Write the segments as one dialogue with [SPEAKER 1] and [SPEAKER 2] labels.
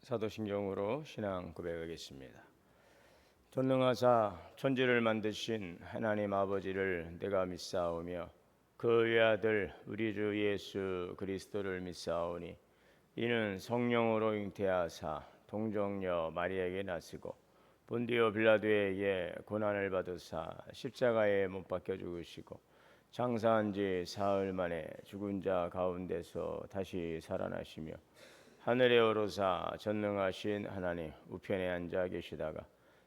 [SPEAKER 1] 사도신경으로 신앙 고백하겠습니다. 전능하사 천지를 만드신 하나님 아버지를 내가 믿사오며 그 외아들 우리 주 예수 그리스도를 믿사오니 이는 성령으로 잉태하사 동정녀 마리아에게 나시고 본디오 빌라도에게 고난을 받으사 십자가에 못 박혀 죽으시고 장사한 지 사흘 만에 죽은 자 가운데서 다시 살아나시며 하늘에 오르사 전능하신 하나님 우편에 앉아 계시다가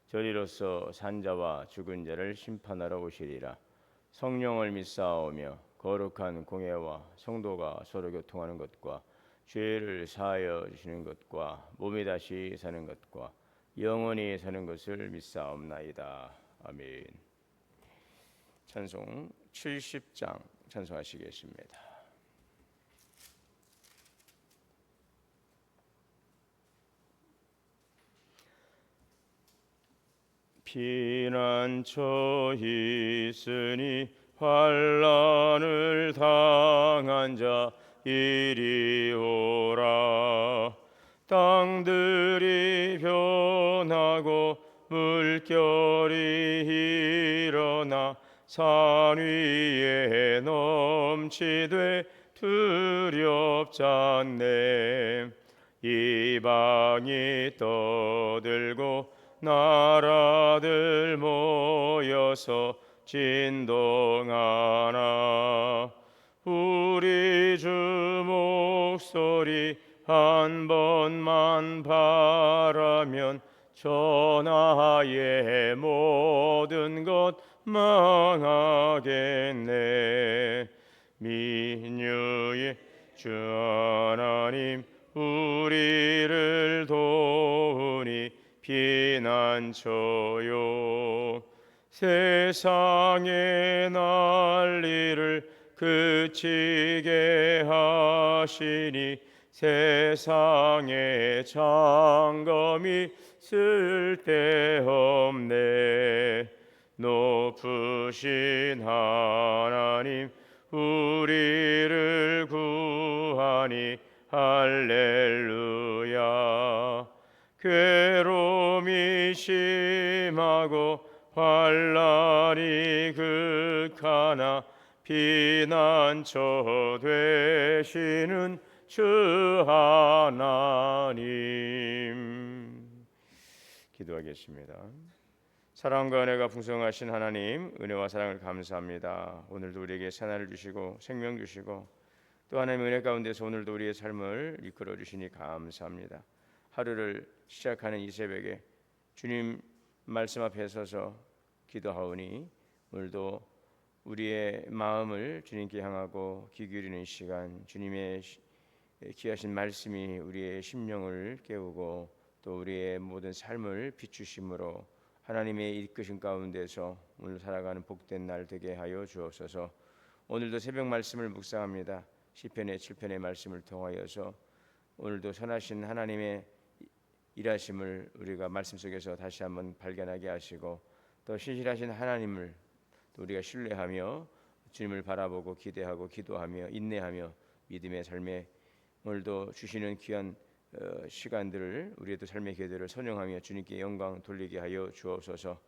[SPEAKER 1] 저리로서 산자와 죽은 자를 심판하러 오시리라. 성령을 믿사오며 거룩한 공예와 성도가 서로 교통하는 것과 죄를 사하여 주시는 것과 몸이 다시 사는 것과 영원히 사는 것을 믿사옵나이다. 아멘. 찬송 70장 찬송하시겠습니다. 피난처 있으니 환난을 당한 자 이리 오라. 땅들이 변하고 물결이 일어나 산 위에 넘치되 두렵잖네. 이방이 떠들고 나라들 모여서 진동하나 우리 주 목소리 한 번만 바라면 천하의 모든 것 망하겠네. 민유의 주 하나님 우리를 도우니 피난처요. 세상의 난리를 그치게 하시니 세상의 장검이 쓸데없네. 높으신 하나님 우리를 구하니 할렐루야. 괴로움이 심하고 환난이 극하나 피난처 되시는 주 하나님. 기도하겠습니다. 사랑과 은혜가 풍성하신 하나님, 은혜와 사랑을 감사합니다. 오늘도 우리에게 새날을 주시고 생명 주시고 또 하나님의 은혜 가운데서 오늘도 우리의 삶을 이끌어 주시니 감사합니다. 하루를 시작하는 이 새벽에 주님 말씀 앞에 서서 기도하오니 오늘도 우리의 마음을 주님께 향하고 귀 기울이는 시간, 주님의 귀하신 말씀이 우리의 심령을 깨우고 또 우리의 모든 삶을 비추심으로 하나님의 이끄신 가운데서 오늘 살아가는 복된 날 되게 하여 주옵소서. 오늘도 새벽 말씀을 묵상합니다. 시편의 7편의 말씀을 통하여서 오늘도 선하신 하나님의 일하심을 우리가 말씀 속에서 다시 한번 발견하게 하시고 또 신실하신 하나님을 또 우리가 신뢰하며 주님을 바라보고 기대하고 기도하며 인내하며 믿음의 삶에 오늘도 주시는 귀한 시간들을 우리의 또 삶의 기회들을 선용하며 주님께 영광 돌리게 하여 주옵소서.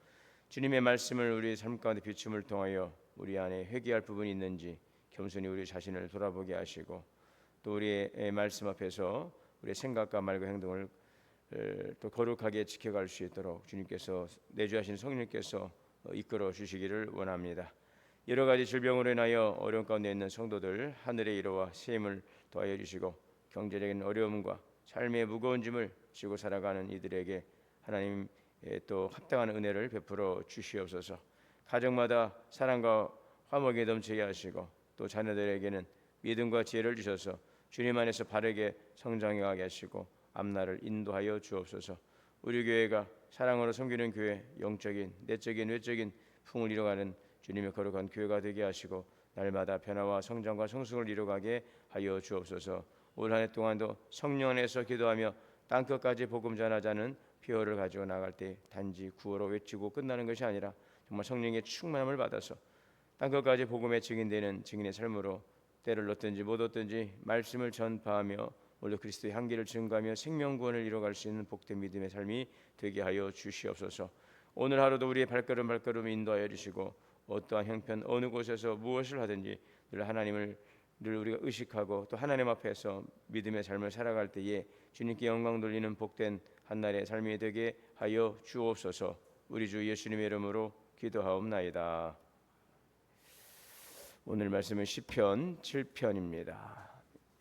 [SPEAKER 1] 주님의 말씀을 우리의 삶 가운데 비춤을 통하여 우리 안에 회개할 부분이 있는지 겸손히 우리 자신을 돌아보게 하시고 또 우리의 말씀 앞에서 우리의 생각과 말과 행동을 또 거룩하게 지켜갈 수 있도록 주님께서 내주하신 성령께서 이끌어 주시기를 원합니다. 여러 가지 질병으로 인하여 어려움 가운데 있는 성도들 하늘의 이로와 셈을 더하여 주시고 경제적인 어려움과 삶의 무거운 짐을 지고 살아가는 이들에게 하나님 또 합당한 은혜를 베풀어 주시옵소서. 가정마다 사랑과 화목이 넘치게 하시고 또 자녀들에게는 믿음과 지혜를 주셔서 주님 안에서 바르게 성장하게 하시고 앞날을 인도하여 주옵소서. 우리 교회가 사랑으로 섬기는 교회, 영적인, 내적인, 외적인 풍을 이뤄가는 주님의 거룩한 교회가 되게 하시고 날마다 변화와 성장과 성숙을 이뤄가게 하여 주옵소서. 올 한 해 동안도 성령 안에서 기도하며 땅끝까지 복음 전하자는 피어를 가지고 나갈 때 단지 구호로 외치고 끝나는 것이 아니라 정말 성령의 충만함을 받아서 땅끝까지 복음의 증인되는 증인의 삶으로 때를 얻든지 못 얻든지 말씀을 전파하며 오늘 그리스도의 향기를 증거하며 생명구원을 이뤄갈 수 있는 복된 믿음의 삶이 되게 하여 주시옵소서. 오늘 하루도 우리의 발걸음 인도하여 주시고 어떠한 형편 어느 곳에서 무엇을 하든지 늘 하나님을 늘 우리가 의식하고 또 하나님 앞에서 믿음의 삶을 살아갈 때에 주님께 영광 돌리는 복된 한날의 삶이 되게 하여 주옵소서. 우리 주 예수님의 이름으로 기도하옵나이다. 오늘 말씀은 시편 7편입니다.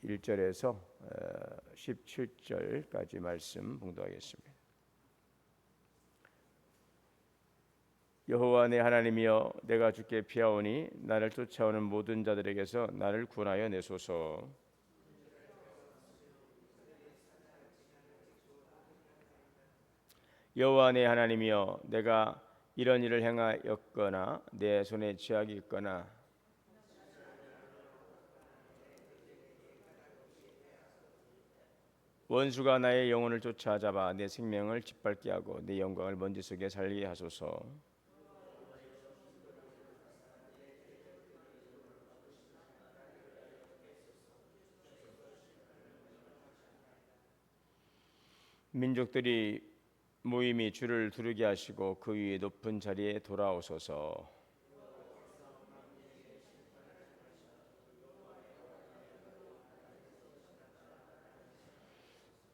[SPEAKER 1] 1절에서 17절까지 말씀 봉독하겠습니다. 여호와 내 하나님이여, 내가 주께 피하오니 나를 쫓아오는 모든 자들에게서 나를 구원하여 내소서. 여호와 내 하나님이여, 내가 이런 일을 행하였거나 내 손에 죄악이 있거나 원수가 나의 영혼을 쫓아잡아 내 생명을 짓밟게 하고 내 영광을 먼지 속에 살게 하소서. 민족들이 모임이 주를 두르게 하시고 그 위에 높은 자리에 돌아오소서.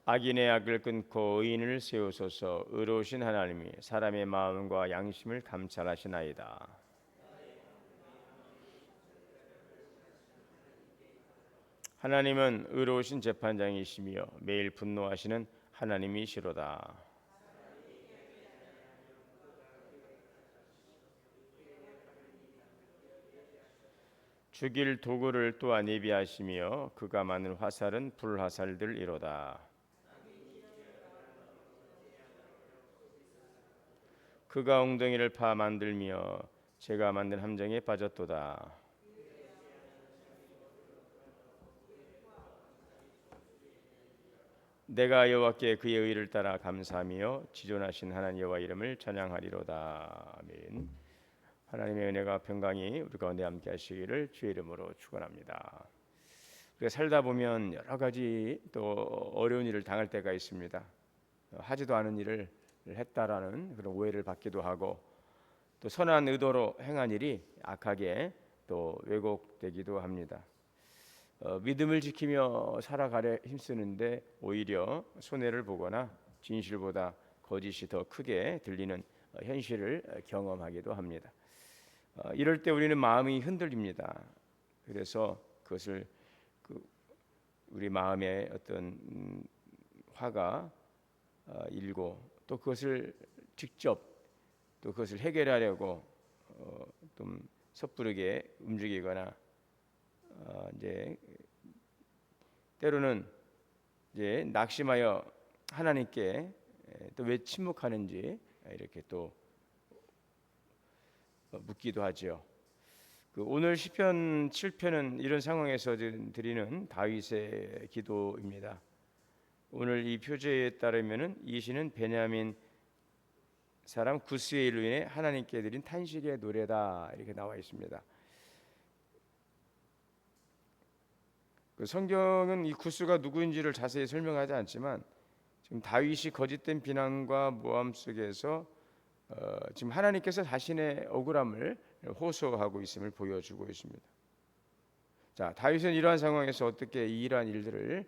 [SPEAKER 1] 악인의 악을 끊고 의인을 세우소서. 의로우신 하나님이 사람의 마음과 양심을 감찰하시나이다. 하나님은 의로우신 재판장이시며 매일 분노하시는 하나님이시로다. 죽일 도구를 또한 예비하시며 그가 많은 화살은 불화살들이로다. 그가 엉덩이를 파 만들며 제가 만든 함정에 빠졌도다. 내가 여호와께 그의 의를 따라 감사하며 지존하신 하나님 여호와 이름을 찬양하리로다. 아멘. 하나님의 은혜가 평강이 우리 가운데 함께 하시기를 주의 이름으로 축원합니다. 우리가 살다 보면 여러 가지 또 어려운 일을 당할 때가 있습니다. 하지도 않은 일을 했다라는 그런 오해를 받기도 하고 또 선한 의도로 행한 일이 악하게 또 왜곡되기도 합니다. 믿음을 지키며 살아가려 힘쓰는데 오히려 손해를 보거나 진실보다 거짓이 더 크게 들리는 현실을 경험하기도 합니다. 이럴 때 우리는 마음이 흔들립니다. 그래서 그것을 우리 마음에 어떤 화가 일고 또 그것을 직접 또 그것을 해결하려고 좀 섣부르게 움직이거나 이제 때로는 이제 낙심하여 하나님께 또 왜 침묵하는지 이렇게 또 묻기도 하죠. 오늘 시편 7편은 이런 상황에서 드리는 다윗의 기도입니다. 오늘 이 표제에 따르면은 이 시는 베냐민 사람 구스의 일로 인해 하나님께 드린 탄식의 노래다 이렇게 나와 있습니다. 성경은 이 구스가 누구인지를 자세히 설명하지 않지만 지금 다윗이 거짓된 비난과 모함 속에서 지금 하나님께서 자신의 억울함을 호소하고 있음을 보여주고 있습니다. 자, 다윗은 이러한 상황에서 어떻게 이러한 일들을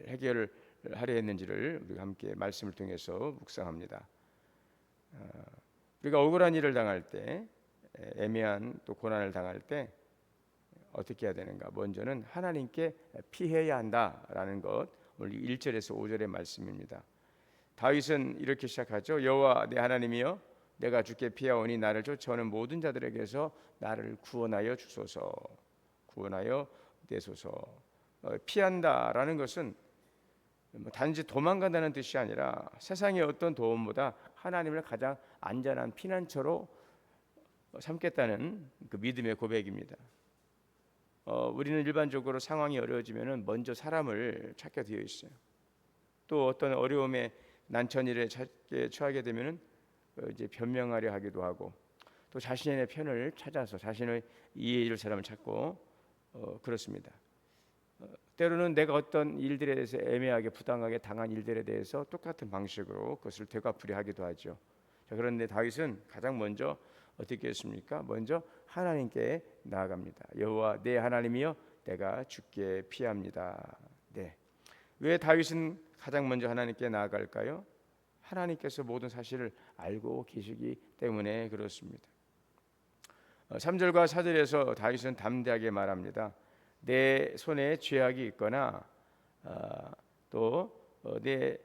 [SPEAKER 1] 해결을 하려 했는지를 우리가 함께 말씀을 통해서 묵상합니다. 우리가 억울한 일을 당할 때, 애매한 또 고난을 당할 때 어떻게 해야 되는가? 먼저는 하나님께 피해야 한다라는 것. 오늘 1절에서 5절의 말씀입니다. 다윗은 이렇게 시작하죠. 여호와 내 하나님이여, 내가 주께 피하오니 나를 쫓아오는 모든 자들에게서 나를 구원하여 주소서. 구원하여 내소서. 피한다라는 것은 단지 도망간다는 뜻이 아니라 세상의 어떤 도움보다 하나님을 가장 안전한 피난처로 삼겠다는 그 믿음의 고백입니다. 우리는 일반적으로 상황이 어려워지면 먼저 사람을 찾게 되어 있어요. 또 어떤 어려움에 난처일에 처하게 되면 이제 변명하려 하기도 하고 또 자신의 편을 찾아서 자신을 이해해줄 사람을 찾고 그렇습니다. 때로는 내가 어떤 일들에 대해서 애매하게 부당하게 당한 일들에 대해서 똑같은 방식으로 그것을 되갚으려 하기도 하죠. 자, 그런데 다윗은 가장 먼저 어떻게 했습니까? 먼저 하나님께 나아갑니다. 여호와 내 하나님이여 내가 주께 피합니다. 네. 왜 다윗은 가장 먼저 하나님께 나아갈까요? 하나님께서 모든 사실을 알고 계시기 때문에 그렇습니다. 3절과 4절에서 다윗은 담대하게 말합니다. 내 손에 죄악이 있거나 또내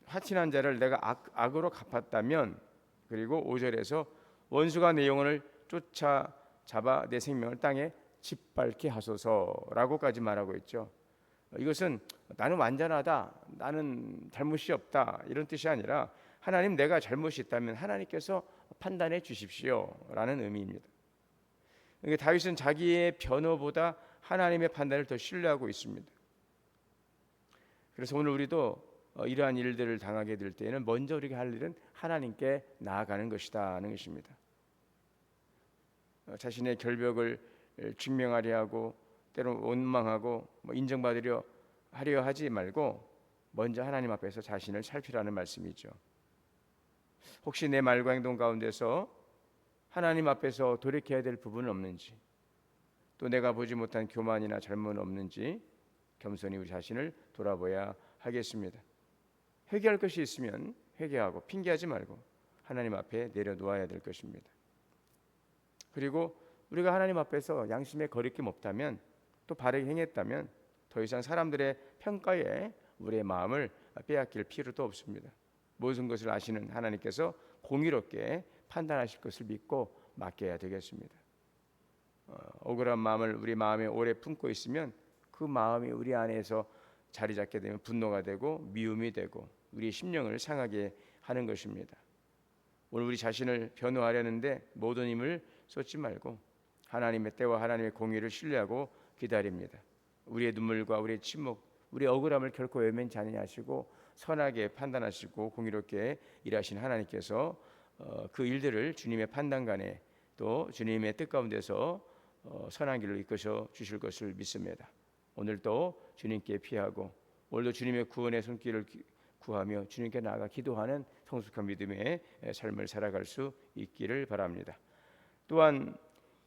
[SPEAKER 1] 화친한 자를 내가 악으로 갚았다면, 그리고 5절에서 원수가 내 영혼을 쫓아 잡아 내 생명을 땅에 짓밟게 하소서라고까지 말하고 있죠. 이것은 나는 완전하다, 나는 잘못이 없다 이런 뜻이 아니라 하나님 내가 잘못이 있다면 하나님께서 판단해 주십시오라는 의미입니다. 그러니까 다윗은 자기의 변호보다 하나님의 판단을 더 신뢰하고 있습니다. 그래서 오늘 우리도 이러한 일들을 당하게 될 때에는 먼저 우리가 할 일은 하나님께 나아가는 것이다 하는 것입니다. 자신의 결벽을 증명하려 하고 때로 원망하고 인정받으려 하려 하지 말고 먼저 하나님 앞에서 자신을 살피라는 말씀이죠. 혹시 내 말과 행동 가운데서 하나님 앞에서 돌이켜야 될 부분은 없는지, 또 내가 보지 못한 교만이나 잘못은 없는지 겸손히 우리 자신을 돌아봐야 하겠습니다. 회개할 것이 있으면 회개하고 핑계하지 말고 하나님 앞에 내려놓아야 될 것입니다. 그리고 우리가 하나님 앞에서 양심에 거리낌 없다면, 또 바르게 행했다면 더 이상 사람들의 평가에 우리의 마음을 빼앗길 필요도 없습니다. 모든 것을 아시는 하나님께서 공의롭게 판단하실 것을 믿고 맡겨야 되겠습니다. 억울한 마음을 우리 마음에 오래 품고 있으면 그 마음이 우리 안에서 자리 잡게 되면 분노가 되고 미움이 되고 우리의 심령을 상하게 하는 것입니다. 오늘 우리 자신을 변호하려는데 모든 힘을 쏟지 말고 하나님의 때와 하나님의 공의를 신뢰하고 기다립니다. 우리의 눈물과 우리의 침묵, 우리의 억울함을 결코 외면치 아니하시고 선하게 판단하시고 공의롭게 일하신 하나님께서 그 일들을 주님의 판단관에 또 주님의 뜻 가운데서 선한 길로 이끌어 주실 것을 믿습니다. 오늘도 주님께 피하고 오늘도 주님의 구원의 손길을 구하며 주님께 나아가 기도하는 성숙한 믿음의 삶을 살아갈 수 있기를 바랍니다. 또한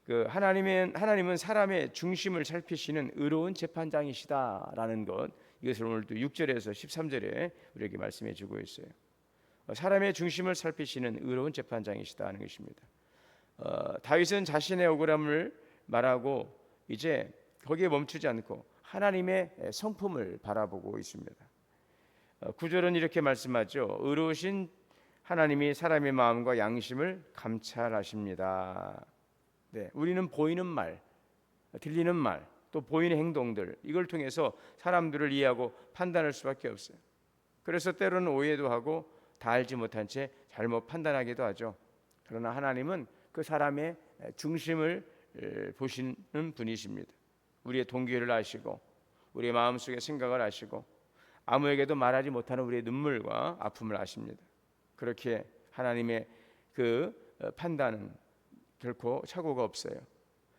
[SPEAKER 1] 하나님은 사람의 중심을 살피시는 의로운 재판장이시다라는 것, 이것을 오늘도 6절에서 13절에 우리에게 말씀해 주고 있어요. 사람의 중심을 살피시는 의로운 재판장이시다는 것입니다. 다윗은 자신의 억울함을 말하고 이제 거기에 멈추지 않고 하나님의 성품을 바라보고 있습니다. 9절은 이렇게 말씀하죠. 의로우신 하나님이 사람의 마음과 양심을 감찰하십니다. 네, 우리는 보이는 말, 들리는 말, 또 보이는 행동들, 이걸 통해서 사람들을 이해하고 판단할 수밖에 없어요. 그래서 때로는 오해도 하고 다 알지 못한 채 잘못 판단하기도 하죠. 그러나 하나님은 그 사람의 중심을 보시는 분이십니다. 우리의 동기를 아시고 우리의 마음속의 생각을 아시고 아무에게도 말하지 못하는 우리의 눈물과 아픔을 아십니다. 그렇게 하나님의 그 판단은 결코 착오가 없어요.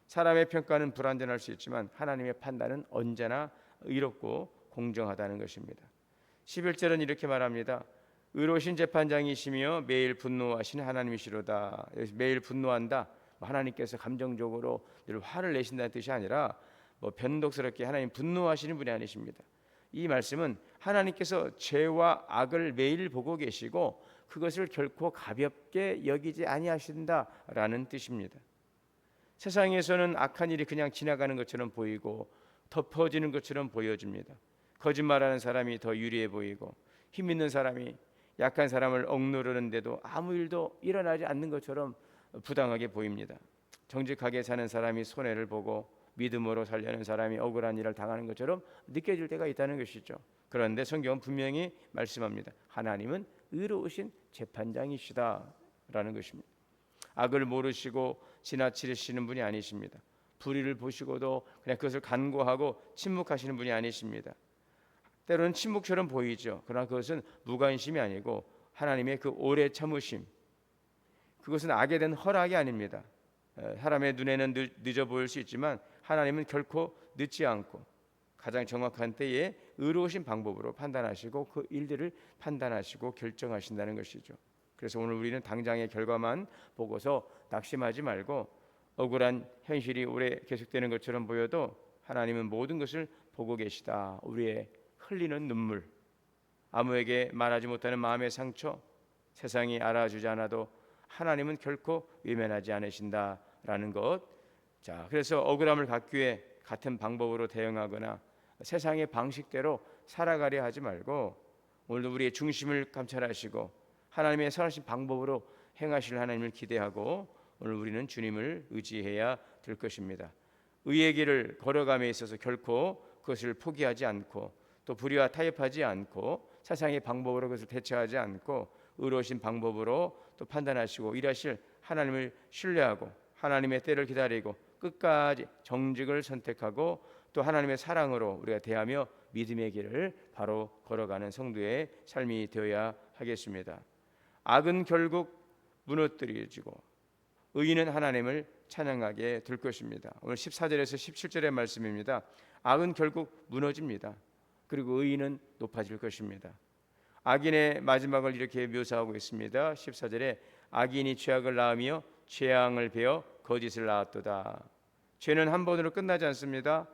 [SPEAKER 1] 사람의 평가는 불완전할 수 있지만 하나님의 판단은 언제나 의롭고 공정하다는 것입니다. 11절은 이렇게 말합니다. 의로우신 재판장이시며 매일 분노하신 하나님이시로다. 매일 분노한다, 하나님께서 감정적으로 늘 화를 내신다는 뜻이 아니라 변덕스럽게 하나님 분노하시는 분이 아니십니다. 이 말씀은 하나님께서 죄와 악을 매일 보고 계시고 그것을 결코 가볍게 여기지 아니하신다라는 뜻입니다. 세상에서는 악한 일이 그냥 지나가는 것처럼 보이고 덮어지는 것처럼 보여집니다. 거짓말하는 사람이 더 유리해 보이고 힘 있는 사람이 약한 사람을 억누르는데도 아무 일도 일어나지 않는 것처럼 부당하게 보입니다. 정직하게 사는 사람이 손해를 보고 믿음으로 살려는 사람이 억울한 일을 당하는 것처럼 느껴질 때가 있다는 것이죠. 그런데 성경은 분명히 말씀합니다. 하나님은 의로우신 재판장이시다라는 것입니다. 악을 모르시고 지나치시는 분이 아니십니다. 불의를 보시고도 그냥 그것을 간과하고 침묵하시는 분이 아니십니다. 때로는 침묵처럼 보이죠. 그러나 그것은 무관심이 아니고 하나님의 그 오래 참으심, 그것은 악에 대한 허락이 아닙니다. 사람의 눈에는 늦어 보일 수 있지만 하나님은 결코 늦지 않고 가장 정확한 때에 의로우신 방법으로 판단하시고 그 일들을 판단하시고 결정하신다는 것이죠. 그래서 오늘 우리는 당장의 결과만 보고서 낙심하지 말고 억울한 현실이 오래 계속되는 것처럼 보여도 하나님은 모든 것을 보고 계시다. 우리의 흘리는 눈물, 아무에게 말하지 못하는 마음의 상처, 세상이 알아주지 않아도 하나님은 결코 외면하지 않으신다라는 것. 자, 그래서 억울함을 갖기 위해 같은 방법으로 대응하거나 세상의 방식대로 살아가려 하지 말고 오늘도 우리의 중심을 감찰하시고 하나님의 선하신 방법으로 행하실 하나님을 기대하고 오늘 우리는 주님을 의지해야 될 것입니다. 의의 길을 걸어감에 있어서 결코 그것을 포기하지 않고 또 불의와 타협하지 않고 세상의 방법으로 그것을 대처하지 않고 의로우신 방법으로 또 판단하시고 일하실 하나님을 신뢰하고 하나님의 때를 기다리고 끝까지 정직을 선택하고 또 하나님의 사랑으로 우리가 대하며 믿음의 길을 바로 걸어가는 성도의 삶이 되어야 하겠습니다. 악은 결국 무너뜨려지고 의인은 하나님을 찬양하게 될 것입니다. 오늘 14절에서 17절의 말씀입니다. 악은 결국 무너집니다. 그리고 의인은 높아질 것입니다. 악인의 마지막을 이렇게 묘사하고 있습니다. 14절에 악인이 죄악을 낳으며 재앙을 베어 거짓을 낳았도다. 죄는 한 번으로 끝나지 않습니다.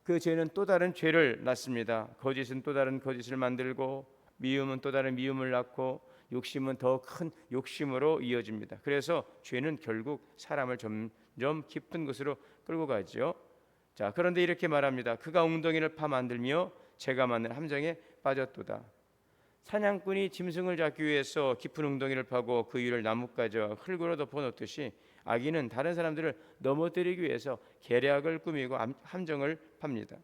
[SPEAKER 1] 그 죄는 또 다른 죄를 낳습니다. 거짓은 또 다른 거짓을 만들고 미움은 또 다른 미움을 낳고 욕심은 더 큰 욕심으로 이어집니다. 그래서 죄는 결국 사람을 점점 깊은 곳으로 끌고 가죠. 자, 그런데 이렇게 말합니다. 그가 웅덩이를 파 만들며 재가 맞는 함정에 빠졌도다. 사냥꾼이 짐승을 잡기 위해서 깊은 웅덩이를 파고 그 위를 나뭇가지와 흙으로 덮어놓듯이 악인은 다른 사람들을 넘어뜨리기 위해서 계략을 꾸미고 함정을 팝니다.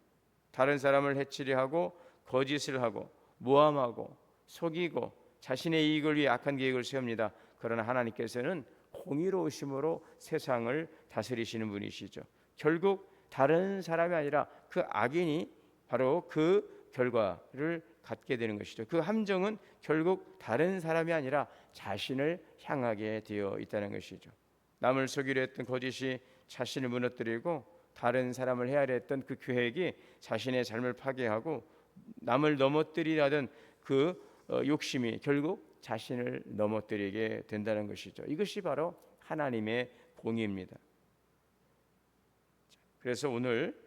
[SPEAKER 1] 다른 사람을 해치려 하고 거짓을 하고 모함하고 속이고 자신의 이익을 위해 악한 계획을 세웁니다. 그러나 하나님께서는 공의로우심으로 세상을 다스리시는 분이시죠. 결국 다른 사람이 아니라 그 악인이 바로 그 결과를 갖게 되는 것이죠. 그 함정은 결국 다른 사람이 아니라 자신을 향하게 되어 있다는 것이죠. 남을 속이려 했던 거짓이 자신을 무너뜨리고 다른 사람을 헤아려 했던 그 계획이 자신의 삶을 파괴하고 남을 넘어뜨리려던 그 욕심이 결국 자신을 넘어뜨리게 된다는 것이죠. 이것이 바로 하나님의 공의입니다. 그래서 오늘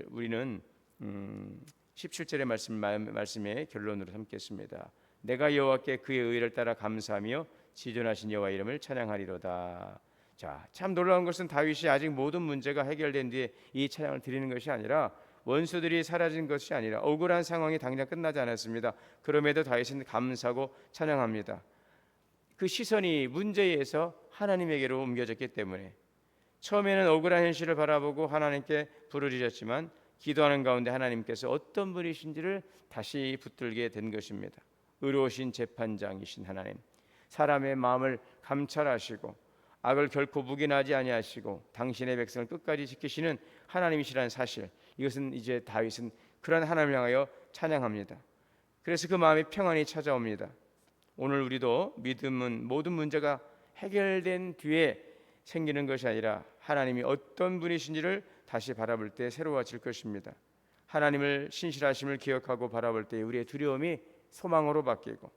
[SPEAKER 1] 우리는 17절의 말씀의 결론으로 삼겠습니다. 내가 여호와께 그의 의를 따라 감사하며 지존하신 여호와 이름을 찬양하리로다. 자, 참 놀라운 것은 다윗이 아직 모든 문제가 해결된 뒤에 이 찬양을 드리는 것이 아니라 원수들이 사라진 것이 아니라 억울한 상황이 당장 끝나지 않았습니다. 그럼에도 다윗은 감사하고 찬양합니다. 그 시선이 문제에서 하나님에게로 옮겨졌기 때문에 처음에는 억울한 현실을 바라보고 하나님께 부르짖었지만 기도하는 가운데 하나님께서 어떤 분이신지를 다시 붙들게 된 것입니다. 의로우신 재판장이신 하나님, 사람의 마음을 감찰하시고 악을 결코 묵인하지 아니하시고 당신의 백성을 끝까지 지키시는 하나님이시라는 사실, 이것은 이제 다윗은 그런 하나님을 향하여 찬양합니다. 그래서 그 마음에 평안이 찾아옵니다. 오늘 우리도 믿음은 모든 문제가 해결된 뒤에 생기는 것이 아니라 하나님이 어떤 분이신지를 다시 바라볼 때 새로워질 것입니다. 하나님을 신실하심을 기억하고 바라볼 때 우리의 두려움이 소망으로 바뀌고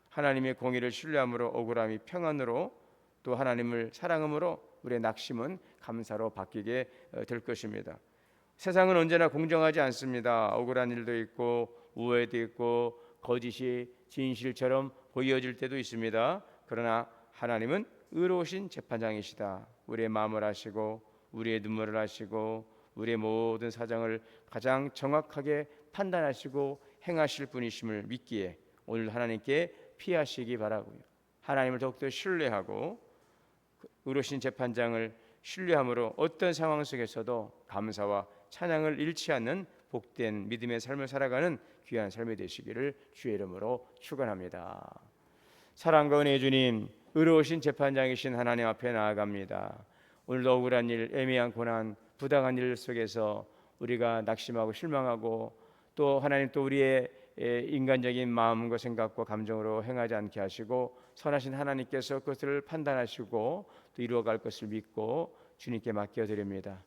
[SPEAKER 1] 하나님의 공의를 신뢰함으로 억울함이 평안으로 또 하나님을 사랑함으로 우리의 낙심은 감사로 바뀌게 될 것입니다. 세상은 언제나 공정하지 않습니다. 억울한 일도 있고 우애도 있고 거짓이 진실처럼 보여질 때도 있습니다. 그러나 하나님은 의로우신 재판장이시다. 우리의 마음을 아시고 우리의 눈물을 아시고 우리의 모든 사정을 가장 정확하게 판단하시고 행하실 분이심을 믿기에 오늘 하나님께 피하시기 바라고요. 하나님을 더욱더 신뢰하고 의로우신 재판장을 신뢰함으로 어떤 상황 속에서도 감사와 찬양을 잃지 않는 복된 믿음의 삶을 살아가는 귀한 삶이 되시기를 주의 이름으로 축원합니다. 사랑과 은혜의 주님, 의로우신 재판장이신 하나님 앞에 나아갑니다. 오늘도 억울한 일, 애매한 고난, 부당한 일 속에서 우리가 낙심하고 실망하고 또 하나님 또 우리의 인간적인 마음과 생각과 감정으로 행하지 않게 하시고 선하신 하나님께서 그것을 판단하시고 또 이루어갈 것을 믿고 주님께 맡겨드립니다.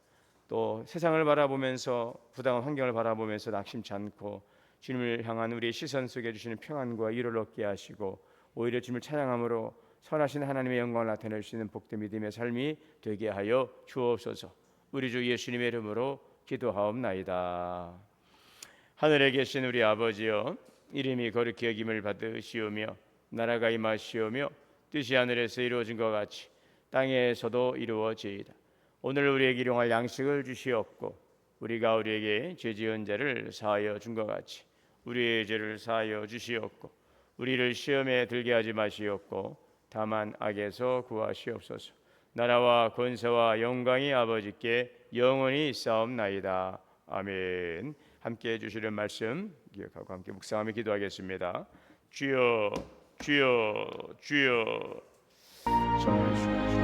[SPEAKER 1] 또 세상을 바라보면서 부당한 환경을 바라보면서 낙심치 않고 주님을 향한 우리의 시선 속에 주시는 평안과 위로를 얻게 하시고 오히려 주님을 찬양함으로 선하신 하나님의 영광을 나타낼 수 있는 복된 믿음의 삶이 되게 하여 주옵소서. 우리 주 예수님의 이름으로 기도하옵나이다. 하늘에 계신 우리 아버지여, 이름이 거룩히 여김을 받으시오며 나라가 임하시오며 뜻이 하늘에서 이루어진 것 같이 땅에서도 이루어지이다. 오늘 우리에게 일용할 양식을 주시옵고 우리가 우리에게 죄 지은 자를 사하여 준 것 같이 우리의 죄를 사하여 주시옵고 우리를 시험에 들게 하지 마시옵고 다만 악에서 구하시옵소서. 나라와 권세와 영광이 아버지께 영원히 있사옵나이다. 아멘. 함께 해주시는 말씀 기억하고 함께 묵상하며 기도하겠습니다. 주여 주여 주여. 전하시옵소서.